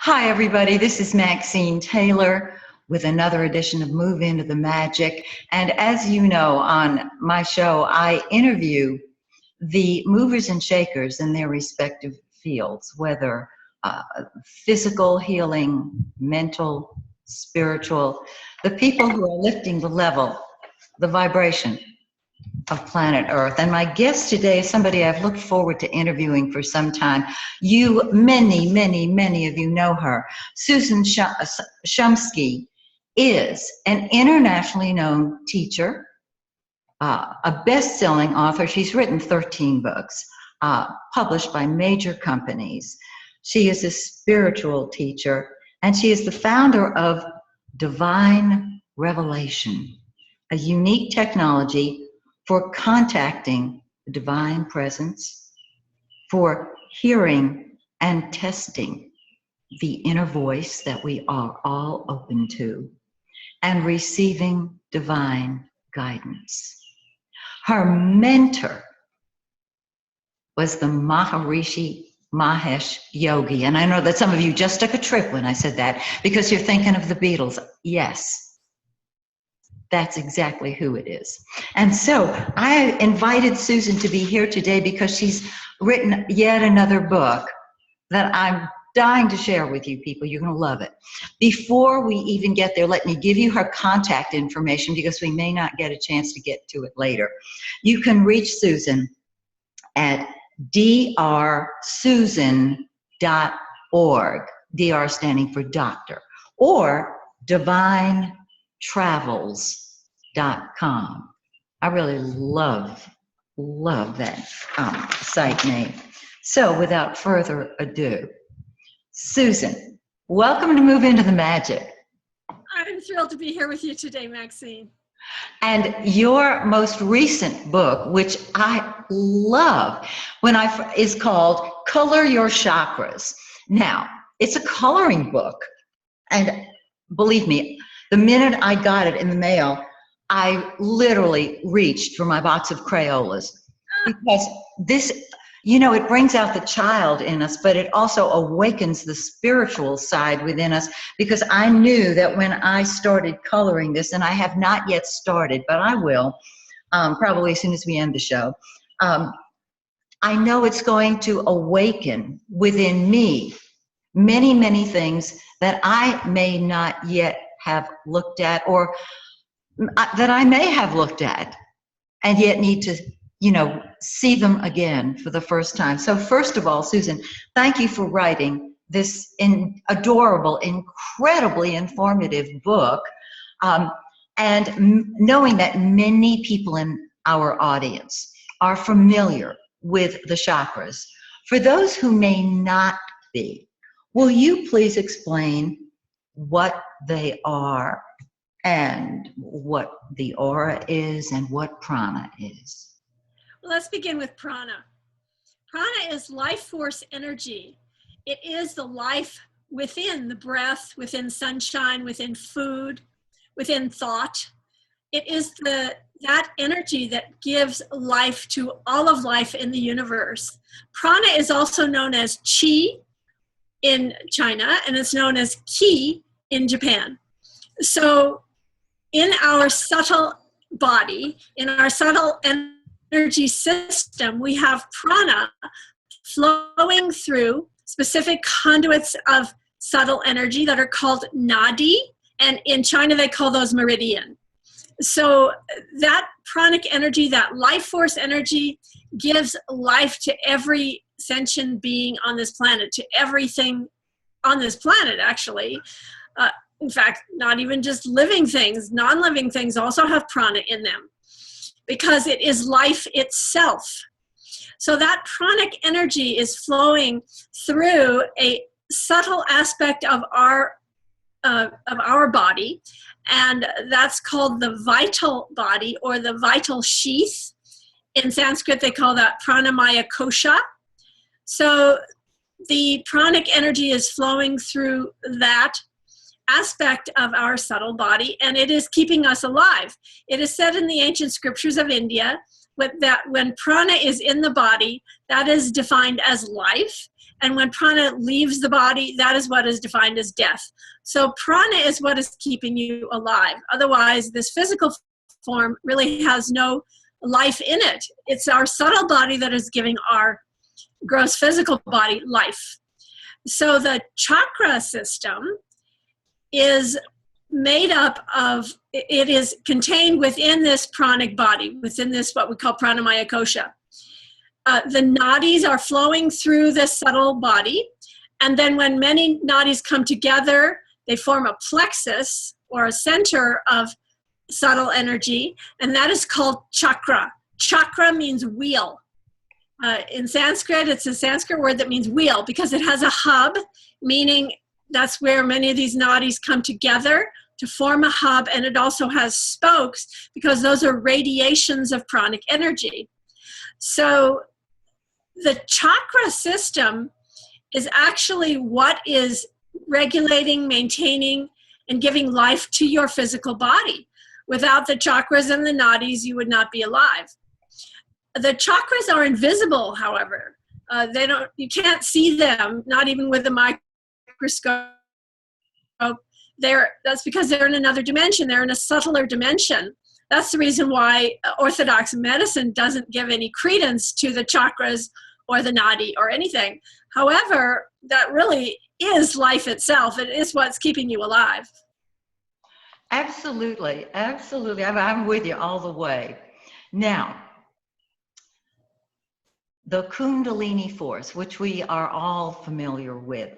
Hi, everybody. This is Maxine Taylor with another edition of Move Into the Magic. And as you know, on my show, I interview the movers and shakers in their respective fields, whether physical healing, mental, spiritual, the people who are lifting the level, the vibration of planet Earth. And my guest today is somebody I've looked forward to interviewing for some time. Many of you know her. Susan Shumsky is an internationally known teacher, a best-selling author. She's written 13 books, published by major companies. She is a spiritual teacher, and she is the founder of Divine Revelation, a unique technology for contacting the divine presence, for hearing and testing the inner voice that we are all open to, and receiving divine guidance. Her mentor was the Maharishi Mahesh Yogi. And I know that some of you just took a trip when I said that because you're thinking of the Beatles. Yes. That's exactly who it is. And so I invited Susan to be here today because she's written yet another book that I'm dying to share with you people. You're going to love it. Before we even get there, let me give you her contact information because we may not get a chance to get to it later. You can reach Susan at drsusan.org, DR standing for doctor, or divinetravels.com. I really love that site name. So without further ado, Susan, welcome to Move Into the Magic. I'm thrilled to be here with you today, Maxine. And your most recent book, which I love, is called Color Your Chakras. Now, it's a coloring book, and believe me, the minute I got it in the mail, I literally reached for my box of Crayolas because this, it brings out the child in us, but it also awakens the spiritual side within us because I knew that when I started coloring this, and I have not yet started, but I will, probably as soon as we end the show, I know it's going to awaken within me many things that I may not yet have looked at, or that I may have looked at and yet need to, see them again for the first time. So first of all, Susan, thank you for writing this adorable, incredibly informative book, and knowing that many people in our audience are familiar with the chakras. For those who may not be, will you please explain what they are and what the aura is and what prana is? Well, let's begin with prana. Prana is life force energy. It is the life within the breath, within sunshine, within food, within thought. It is that energy that gives life to all of life in the universe. Prana is also known as chi in China, and it's known as ki in Japan. So in our subtle body, in our subtle energy system, we have prana flowing through specific conduits of subtle energy that are called nadi, and in China they call those meridian. So that pranic energy, that life force energy, gives life to every sentient being on this planet, to everything on this planet, actually. In fact, not even just living things, non-living things also have prana in them because it is life itself. So that pranic energy is flowing through a subtle aspect of our body, and that's called the vital body or the vital sheath. In Sanskrit, they call that pranamaya kosha. So the pranic energy is flowing through that aspect of our subtle body, and it is keeping us alive. It is said in the ancient scriptures of India that when prana is in the body, that is defined as life, And when prana leaves the body, that is what is defined as death. So prana is what is keeping you alive. Otherwise, this physical form really has no life in it. It's our subtle body that is giving our gross physical body life. So the chakra system is made up of, it is contained within this pranic body, within this what we call pranamaya kosha. The nadis are flowing through this subtle body, and then when many nadis come together, they form a plexus or a center of subtle energy, and that is called chakra. Chakra means wheel. In Sanskrit, it's a Sanskrit word that means wheel because it has a hub, meaning that's where many of these nadis come together to form a hub, and it also has spokes because those are radiations of pranic energy. So the chakra system is actually what is regulating, maintaining, and giving life to your physical body. Without the chakras and the nadis, you would not be alive. The chakras are invisible, however. You can't see them, not even with a microscope. That's because they're in another dimension. They're in a subtler dimension. That's the reason why Orthodox medicine doesn't give any credence to the chakras or the nadi or anything. However, that really is life itself. It is what's keeping you alive. Absolutely, absolutely. I'm with you all the way. Now, the Kundalini force, which we are all familiar with.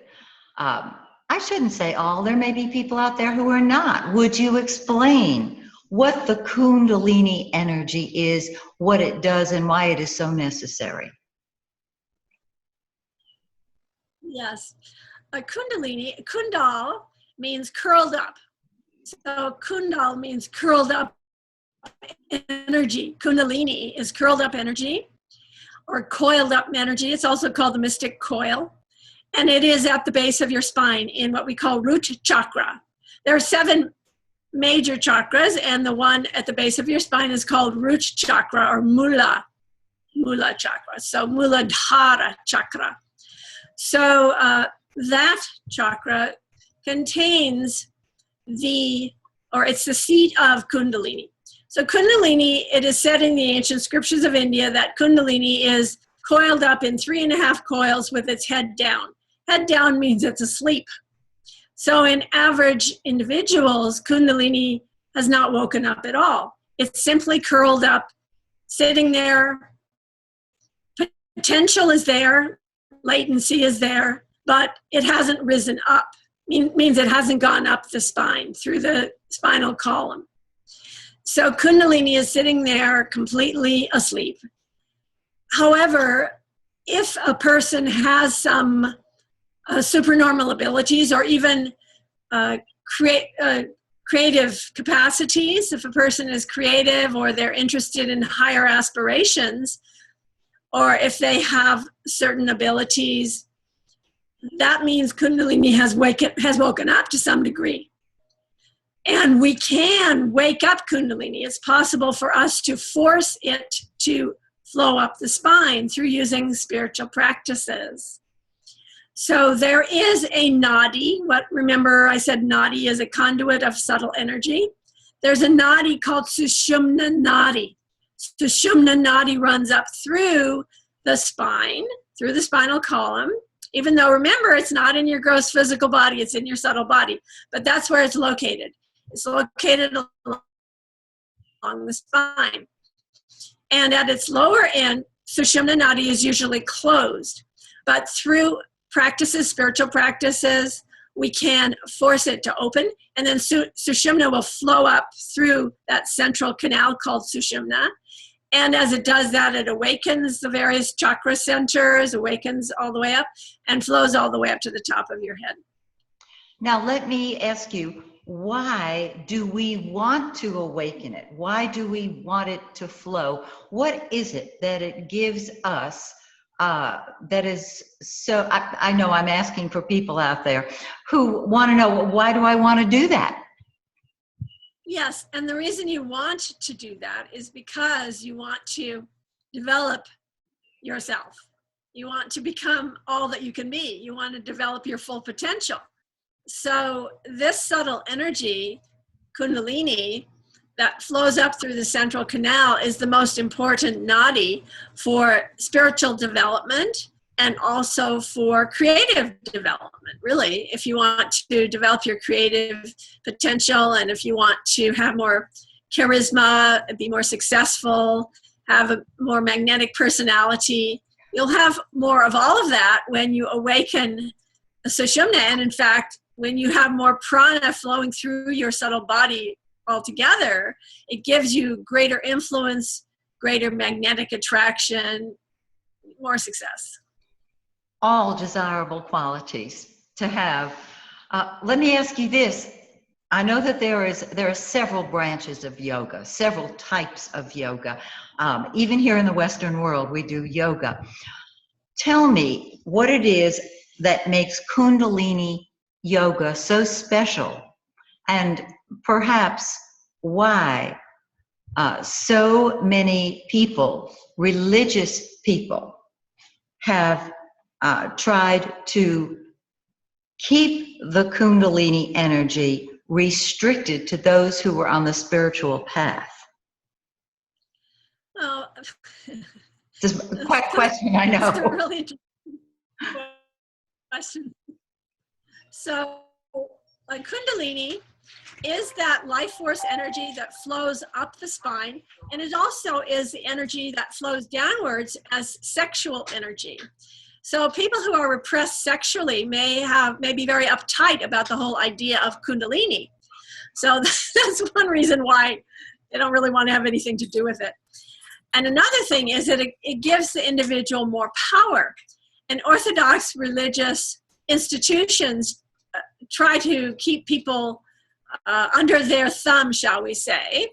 I shouldn't say all. There may be people out there who are not. Would you explain what the Kundalini energy is, what it does, and why it is so necessary? Yes. Kundalini, kundal means curled up. So kundal means curled up energy. Kundalini is curled up energy or coiled up energy. It's also called the mystic coil. And it is at the base of your spine in what we call root chakra. There are 7 major chakras, and the one at the base of your spine is called root chakra or mula chakra. So muladhara chakra. So that chakra contains it's the seat of Kundalini. So Kundalini, it is said in the ancient scriptures of India that Kundalini is coiled up in 3.5 coils with its head down. Head down means it's asleep. So in average individuals, Kundalini has not woken up at all. It's simply curled up, sitting there. Potential is there, latency is there, but it hasn't risen up. Means it hasn't gone up the spine through the spinal column. So Kundalini is sitting there completely asleep. However, if a person has some supernormal abilities or even creative capacities, if a person is creative or they're interested in higher aspirations, or if they have certain abilities, that means Kundalini has woken up to some degree. And we can wake up Kundalini. It's possible for us to force it to flow up the spine through using spiritual practices. So there is a nadi. Remember I said nadi is a conduit of subtle energy. There's a nadi called Sushumna nadi. Sushumna nadi runs up through the spine, through the spinal column, even though, remember, it's not in your gross physical body, it's in your subtle body. But that's where it's located. It's located along the spine. And at its lower end, Sushumna nadi is usually closed. But through practices, spiritual practices, we can force it to open. And then Sushumna will flow up through that central canal called Sushumna. And as it does that, it awakens the various chakra centers, awakens all the way up, and flows all the way up to the top of your head. Now, let me ask you, why do we want to awaken it? Why do we want it to flow? What is it that it gives us that is so, I know I'm asking for people out there who want to know, well, why do I want to do that? Yes, and the reason you want to do that is because you want to develop yourself. You want to become all that you can be. You want to develop your full potential. So this subtle energy, Kundalini, that flows up through the central canal is the most important nadi for spiritual development and also for creative development. Really, if you want to develop your creative potential and if you want to have more charisma, be more successful, have a more magnetic personality, you'll have more of all of that when you awaken Sushumna. And in fact, when you have more prana flowing through your subtle body altogether, it gives you greater influence, greater magnetic attraction, more success. All desirable qualities to have. Let me ask you this. I know that there are several branches of yoga, several types of yoga. Even here in the Western world, we do yoga. Tell me what it is that makes Kundalini yoga so special, and perhaps why so many people, religious people, have tried to keep the Kundalini energy restricted to those who were on the spiritual path. Well, This is quite a question, I know. It's a really interesting question. So, Kundalini is that life force energy that flows up the spine, and it also is the energy that flows downwards as sexual energy. So people who are repressed sexually may be very uptight about the whole idea of Kundalini. So that's one reason why they don't really want to have anything to do with it. And another thing is that it gives the individual more power. And Orthodox religious institutions try to keep people under their thumb, shall we say,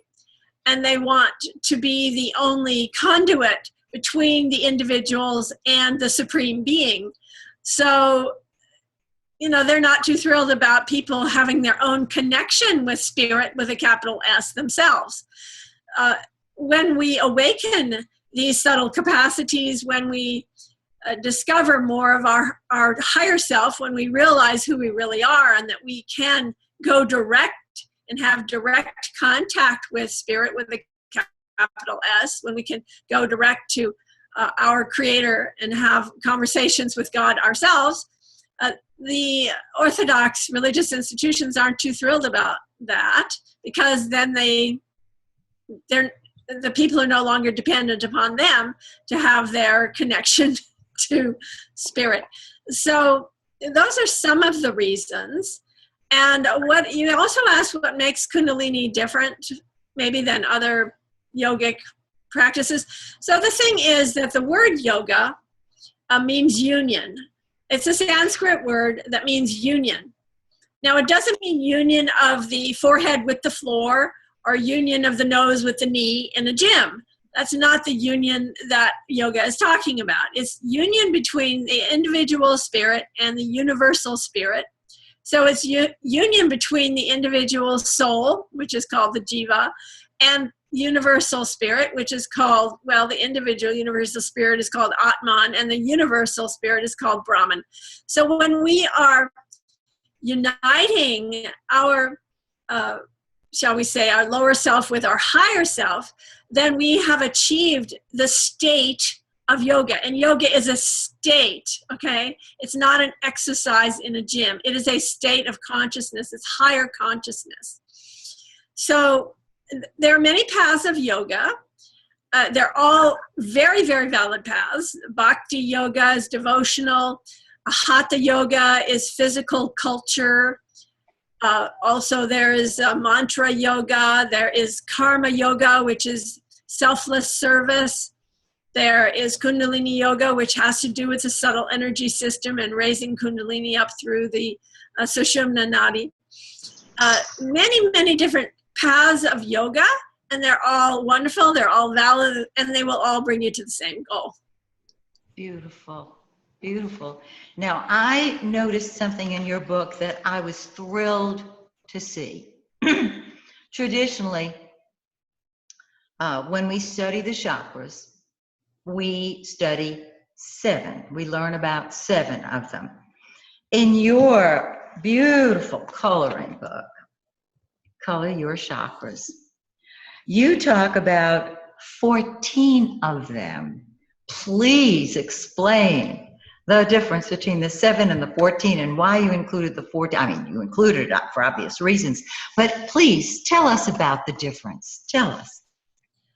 and they want to be the only conduit between the individuals and the Supreme Being. So, they're not too thrilled about people having their own connection with spirit with a capital S themselves. When we awaken these subtle capacities, when we discover more of our higher self, when we realize who we really are and that we can go direct and have direct contact with spirit with a capital S, when we can go direct to our creator and have conversations with God ourselves, the Orthodox religious institutions aren't too thrilled about that, because then the people are no longer dependent upon them to have their connection to spirit. So those are some of the reasons. And what you also asked, what makes Kundalini different maybe than other yogic practices. So the thing is that the word yoga means union. It's a Sanskrit word that means union. Now, it doesn't mean union of the forehead with the floor or union of the nose with the knee in a gym. That's not the union that yoga is talking about. It's union between the individual spirit and the universal spirit. So it's union between the individual soul, which is called the jiva, and universal spirit, which is called, the individual universal spirit is called Atman, and the universal spirit is called Brahman. So when we are uniting our, shall we say, our lower self with our higher self, then we have achieved the state of yoga. And yoga is a state, okay? It's not an exercise in a gym. It is a state of consciousness. It's higher consciousness. So there are many paths of yoga. They're all very, very valid paths. Bhakti yoga is devotional. Hatha yoga is physical culture. Also, there is mantra yoga. There is karma yoga, which is selfless service. There is Kundalini yoga, which has to do with the subtle energy system and raising Kundalini up through the Sushumna Nadi. Many, many different paths of yoga, and they're all wonderful, they're all valid, and they will all bring you to the same goal. Beautiful, beautiful. Now, I noticed something in your book that I was thrilled to see. Traditionally, when we study the chakras, we study 7. We learn about 7 of them. In your beautiful coloring book, Color Your Chakras, you talk about 14 of them. Please explain the difference between the 7 and the 14 and why you included the 14. I mean, you included it for obvious reasons, but please tell us about the difference. Tell us.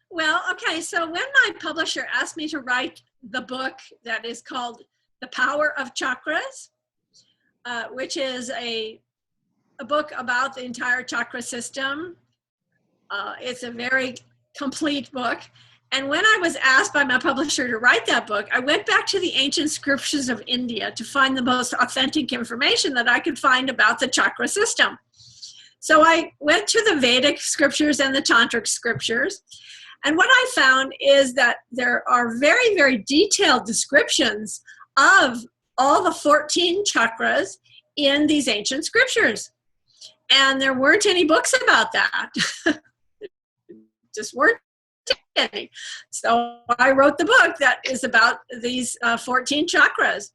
Well, okay, so when my publisher asked me to write the book that is called The Power of Chakras, which is a book about the entire chakra system, it's a very complete book. And when I was asked by my publisher to write that book, I went back to the ancient scriptures of India to find the most authentic information that I could find about the chakra system. So I went to the Vedic scriptures and the Tantric scriptures. And what I found is that there are very, very detailed descriptions of all the 14 chakras in these ancient scriptures. And there weren't any books about that. Just weren't any. So I wrote the book that is about these 14 chakras.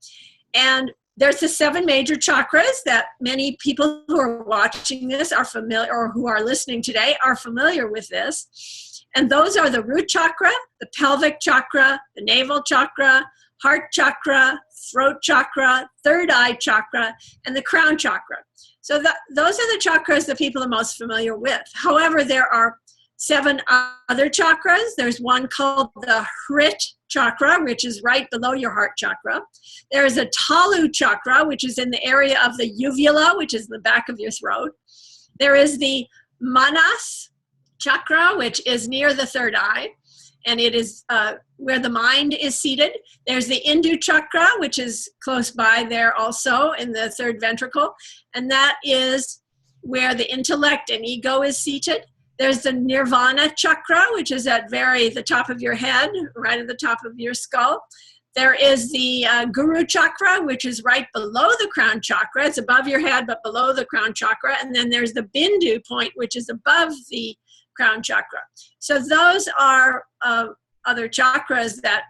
And there's the 7 major chakras that many people who are watching this are familiar, or who are listening today are familiar with this. And those are the root chakra, the pelvic chakra, the navel chakra, heart chakra, throat chakra, third eye chakra, and the crown chakra. So those are the chakras that people are most familiar with. However, there are 7 other chakras. There's one called the Hrit chakra, which is right below your heart chakra. There is a Talu chakra, which is in the area of the uvula, which is the back of your throat. There is the Manas chakra, which is near the third eye, and it is where the mind is seated. There's the Indu chakra, which is close by there also in the third ventricle, and that is where the intellect and ego is seated. There's the Nirvana chakra, which is at the top of your head, right at the top of your skull. There is the Guru chakra, which is right below the crown chakra. It's above your head, but below the crown chakra. And then there's the Bindu point, which is above the crown chakra. So those are other chakras that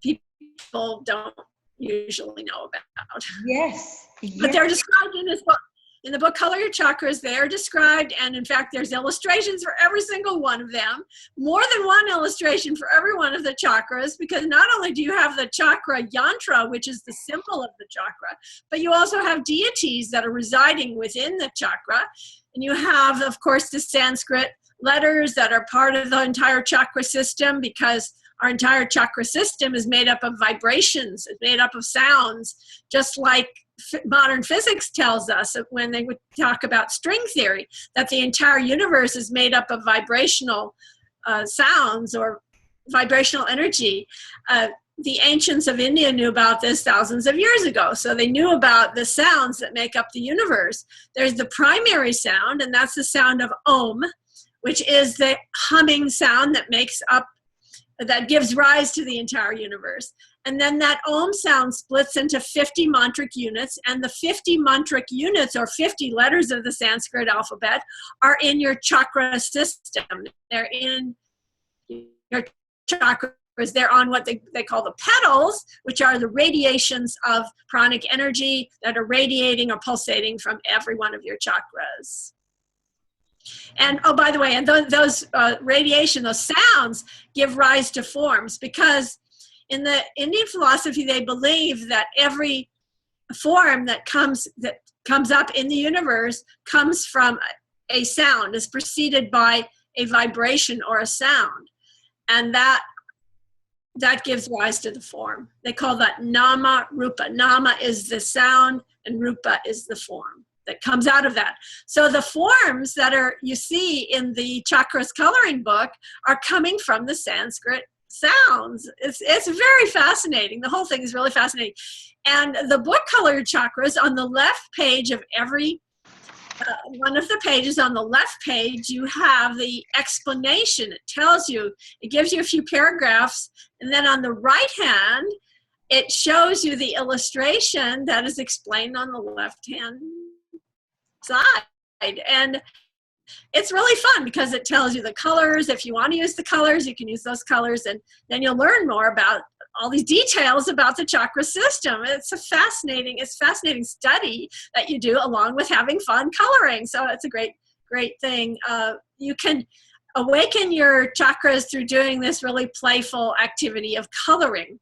people don't usually know about. Yes. But they're described in this book. In the book Color Your Chakras, they are described, and in fact, there's illustrations for every single one of them, more than one illustration for every one of the chakras, because not only do you have the chakra yantra, which is the symbol of the chakra, but you also have deities that are residing within the chakra, and you have, of course, the Sanskrit letters that are part of the entire chakra system, because our entire chakra system is made up of vibrations, it's made up of sounds, just like modern physics tells us when they would talk about string theory, that the entire universe is made up of vibrational sounds or vibrational energy. The ancients of India knew about this thousands of years ago, so they knew about the sounds that make up the universe. There's the primary sound, and that's the sound of Om, which is the humming sound that gives rise to the entire universe. And then that Om sound splits into 50 mantric units, and the 50 mantric units, or 50 letters of the Sanskrit alphabet, are in your chakra system. They're in your chakras. They're on what they call the petals, which are the radiations of pranic energy that are radiating or pulsating from every one of your chakras. And oh, by the way, and those radiation, those sounds give rise to forms, because in the Indian philosophy, they believe that every form that comes up in the universe comes from a sound, is preceded by a vibration or a sound. And that gives rise to the form. They call that nama rupa. Nama is the sound, and rupa is the form that comes out of that. So the forms that you see in the Chakras coloring book are coming from the Sanskrit sounds. It's very fascinating. The whole thing is really fascinating. And the book Color Your Chakras, on the left page of every one of the pages, on the left page, you have the explanation. It tells you, it gives you a few paragraphs, and then on the right hand, it shows you the illustration that is explained on the left hand side. And it's really fun because it tells you the colors. If you want to use the colors, you can use those colors, and then you'll learn more about all these details about the chakra system. It's fascinating study that you do along with having fun coloring. So it's a great thing. You can awaken your chakras through doing this really playful activity of coloring.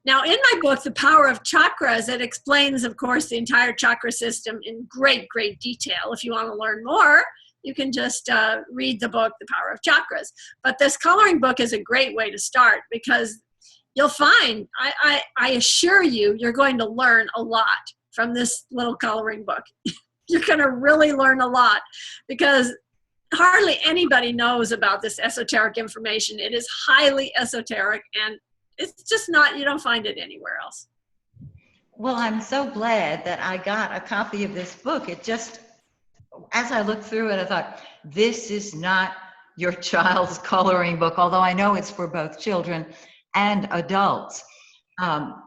Now, in my book, The Power of Chakras, it explains, of course, the entire chakra system in great detail. If you want to learn more, you can just read the book, The Power of Chakras. But this coloring book is a great way to start, because you'll find, I assure you, you're going to learn a lot from this little coloring book. You're going to really learn a lot, because hardly anybody knows about this esoteric information. It is highly esoteric, and it's just not, you don't find it anywhere else. Well, I'm so glad that I got a copy of this book. It just, as I looked through it, I thought, this is not your child's coloring book, although I know it's for both children and adults.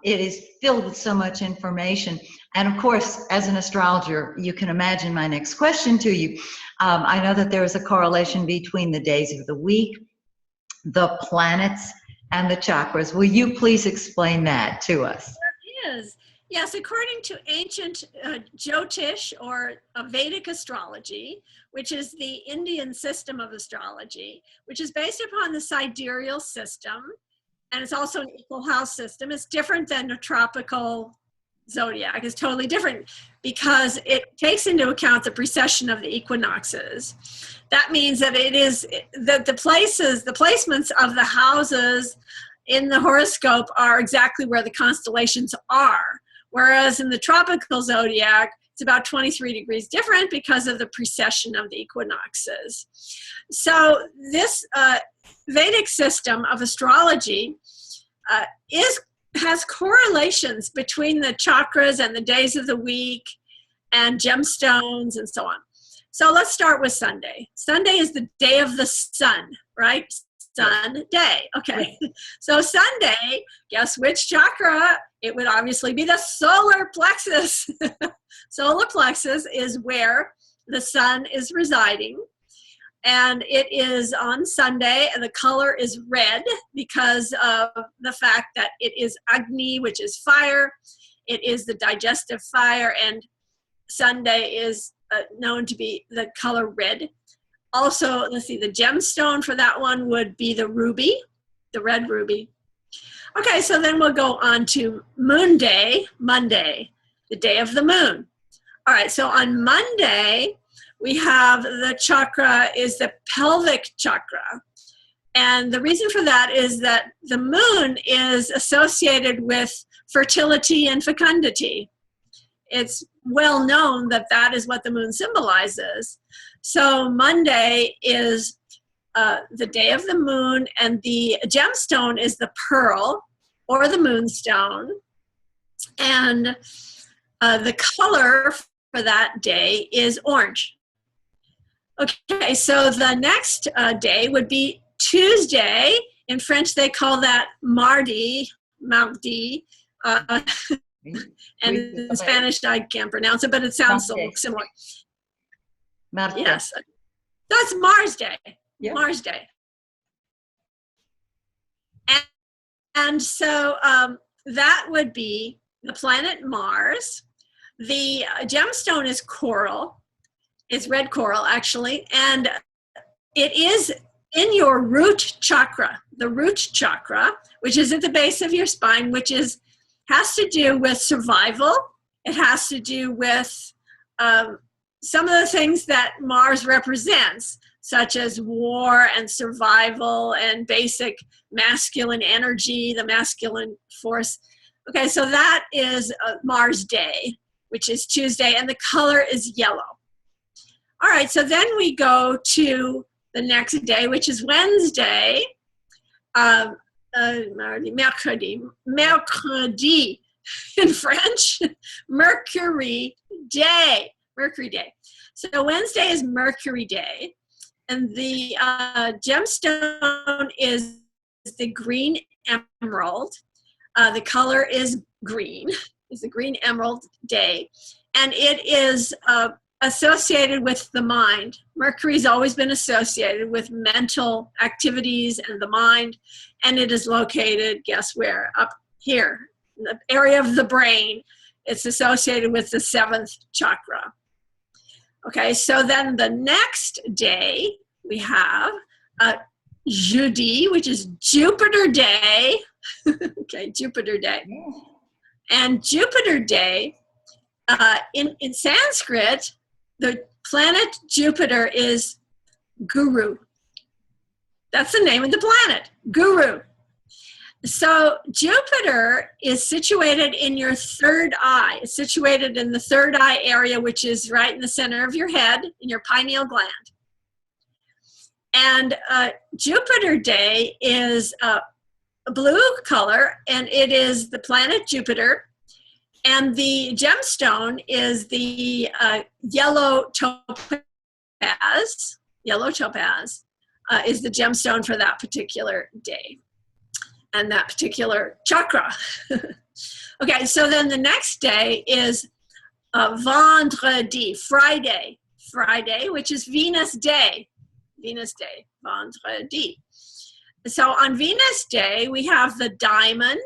It is filled with so much information. And of course, as an astrologer, you can imagine my next question to you. I know that there is a correlation between the days of the week, the planets, and the chakras. Will you please explain that to us? There is. Yes, according to ancient Jyotish, or Vedic astrology, which is the Indian system of astrology, which is based upon the sidereal system, and it's also an equal house system. It's different than a tropical zodiac. It's totally different because it takes into account the precession of the equinoxes. That means that it is that the placements of the houses in the horoscope are exactly where the constellations are. Whereas in the tropical zodiac, it's about 23 degrees different because of the precession of the equinoxes. So this Vedic system of astrology has correlations between the chakras and the days of the week and gemstones and so on. So let's start with Sunday. Sunday is the day of the sun, right? Sunday. Okay. So Sunday, guess which chakra? It would obviously be the solar plexus. Solar plexus is where the sun is residing. And it is on Sunday, and the color is red because of the fact that it is Agni, which is fire. It is the digestive fire, and Sunday is known to be the color red. Also, let's see, the gemstone for that one would be the ruby, the red ruby. Okay, so then we'll go on to Moon Day, Monday, the day of the moon. All right, so on Monday, we have the chakra is the pelvic chakra. And the reason for that is that the moon is associated with fertility and fecundity. It's well known that that is what the moon symbolizes. So Monday is the day of the moon, and the gemstone is the pearl or the moonstone. And the color for that day is orange. Okay, so the next day would be Tuesday. In French, they call that mardi. And in Spanish, I can't pronounce it, but it sounds so similar. Mardi. Yes. That's Mars Day. Yeah. Mars Day. And so that would be the planet Mars. The gemstone is coral. It's red coral, actually, and it is in your root chakra, the root chakra, which is at the base of your spine, which has to do with survival. It has to do with some of the things that Mars represents, such as war and survival and basic masculine energy, the masculine force. Okay, so that is Mars Day, which is Tuesday, and the color is yellow. All right, so then we go to the next day, which is Wednesday, mercredi in French, Mercury Day. So Wednesday is Mercury Day, and the gemstone is the green emerald. The color is green. It's a green emerald day, and it is associated with the mind. Mercury's always been associated with mental activities and the mind, and it is located, guess where? Up here, in the area of the brain. It's associated with the 7th chakra. Okay, so then the next day we have Jeudi, which is Jupiter Day. Okay, Jupiter Day. And Jupiter Day, in Sanskrit, the planet Jupiter is Guru. That's the name of the planet, Guru. So Jupiter is situated in your third eye. It's situated in the third eye area, which is right in the center of your head, in your pineal gland. And Jupiter Day is a blue color, and it is the planet Jupiter. And the gemstone is the yellow topaz. Yellow topaz is the gemstone for that particular day and that particular chakra. Okay, so then the next day is Vendredi, Friday, which is Venus Day. Venus Day, Vendredi. So on Venus Day, we have the diamond,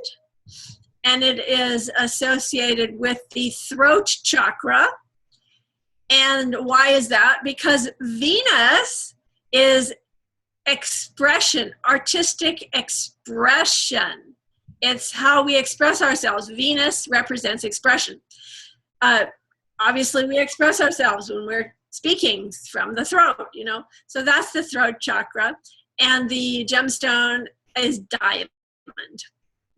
and it is associated with the throat chakra. And why is that? Because Venus is expression, artistic expression. It's how we express ourselves. Venus represents expression. Obviously, we express ourselves when we're speaking from the throat, you know. So that's the throat chakra. And the gemstone is diamond.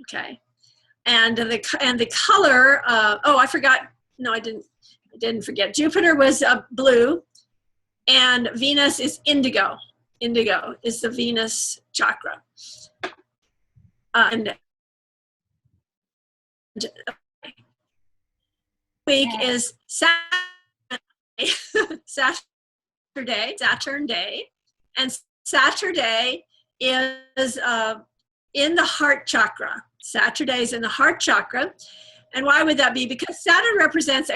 Okay. And the color, I forgot. No, I didn't forget. Jupiter was blue, and Venus is indigo. Indigo is the Venus chakra. And week is Saturn Day, and Saturday is in the heart chakra. Saturday is in the heart chakra. And why would that be? Because Saturn represents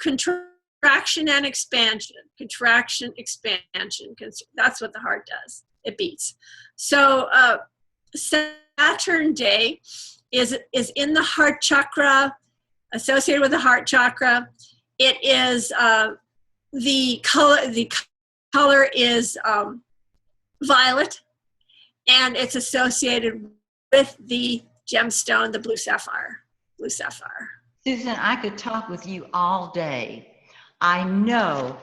contraction and expansion. Contraction, expansion. That's what the heart does. It beats. So Saturn Day is in the heart chakra, associated with the heart chakra. It is the color is violet, and it's associated with the gemstone, the blue sapphire. Blue sapphire. Susan, I could talk with you all day. I know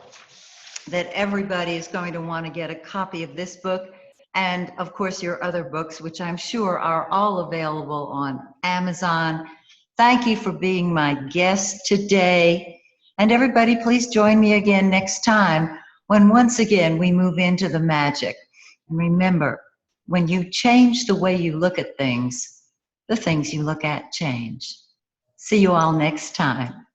that everybody is going to want to get a copy of this book, and of course your other books, which I'm sure are all available on Amazon. Thank you for being my guest today. And everybody, please join me again next time when once again we move into the magic. And remember, when you change the way you look at things, the things you look at change. See you all next time.